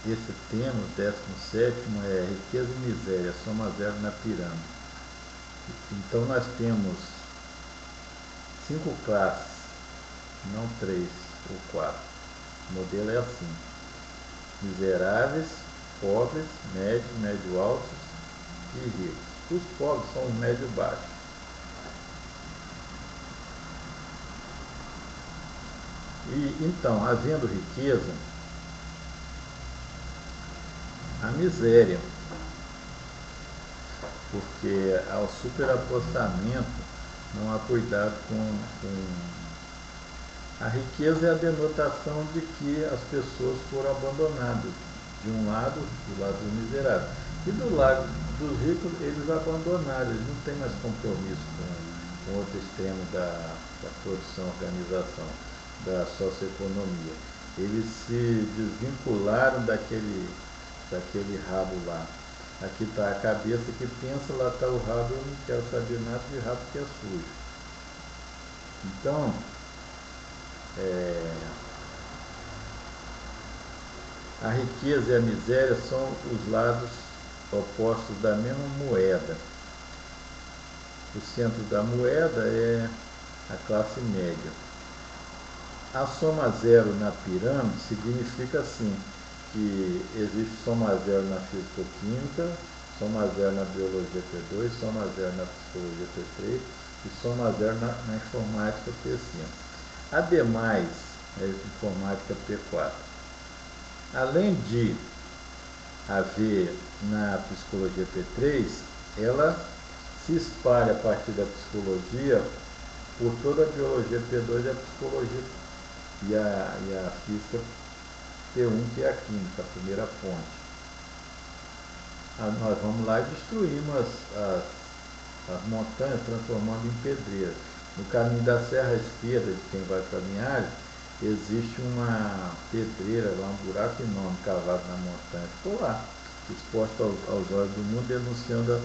Esse tema, o 17º, é riqueza e miséria, soma zero na pirâmide. Então nós temos 5 classes, não 3 ou 4. O modelo é assim: miseráveis, pobres, médios, médio-altos e ricos. Os pobres são os médio-baixos. E então, havendo riqueza, a miséria, porque ao superapostamento não há cuidado com a riqueza. É a denotação de que as pessoas foram abandonadas, de um lado, do lado dos miseráveis, e do lado dos ricos, eles abandonaram, eles não têm mais compromisso com outro extremo da produção, organização, da socioeconomia. Eles se desvincularam daquele rabo lá. Aqui está a cabeça que pensa, lá está o rabo, eu não quero saber nada de rabo que é sujo. Então, a riqueza e a miséria são os lados opostos da mesma moeda. O centro da moeda é a classe média. A soma zero na pirâmide significa assim, que existe soma zero na físico-química, soma zero na biologia P2, soma zero na psicologia P3 e soma zero na informática P5. Ademais, a informática P4. Além de haver na psicologia P3, ela se espalha a partir da psicologia por toda a biologia P2 e a psicologia e a física P1, que é a química, a primeira fonte. Nós vamos lá e destruímos as montanhas, transformando em pedreiras. No caminho da serra à esquerda, de quem vai para Linhares, existe uma pedreira lá, um buraco enorme cavado na montanha. Ficou lá, exposto aos olhos do mundo, denunciando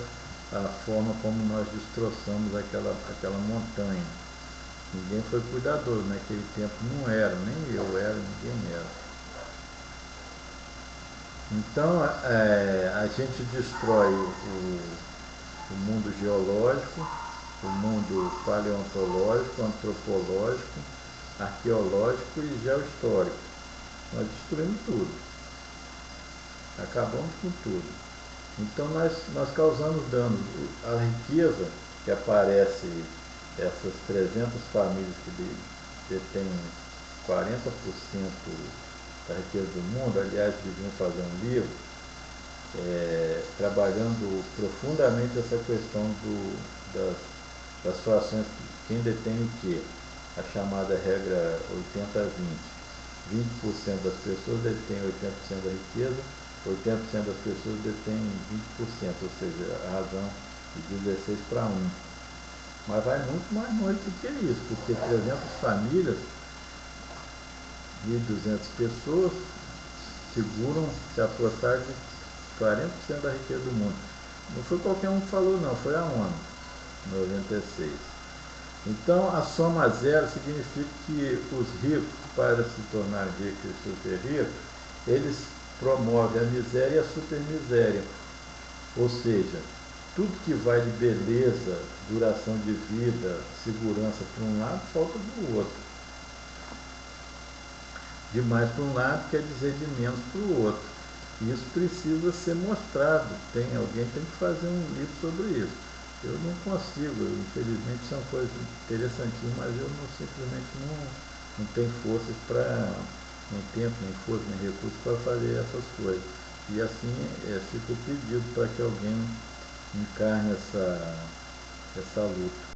a forma como nós destroçamos aquela montanha. Ninguém foi cuidadoso, naquele tempo não era, nem eu era, ninguém era. Então, a gente destrói o mundo geológico, o mundo paleontológico, antropológico, arqueológico e geohistórico. Nós destruímos tudo. Acabamos com tudo. Então nós causamos danos. A riqueza que aparece, essas 300 famílias que detêm 40% da riqueza do mundo, aliás, deviam fazer um livro trabalhando profundamente essa questão das frações, quem detém o quê? A chamada regra 80-20. 20% das pessoas detêm 80% da riqueza, 80% das pessoas detêm 20%, ou seja, a razão de 16-1. Mas vai muito mais longe do que isso, porque 300 famílias, 1.200 pessoas seguram se apostar de 40% da riqueza do mundo. Não foi qualquer um que falou, não, foi a ONU, em 96. Então, a soma zero significa que os ricos, para se tornar ricos e super ricos, eles promovem a miséria e a supermiséria. Ou seja, tudo que vai de beleza, duração de vida, segurança para um lado, falta do outro. De mais para um lado quer dizer de menos para o outro. Isso precisa ser mostrado. Alguém tem que fazer um livro sobre isso. Eu não consigo, infelizmente são coisas interessantíssimas, mas eu simplesmente não tenho forças nem tempo, nem força, nem recursos para fazer essas coisas. E assim fica o pedido para que alguém encarne essa luta.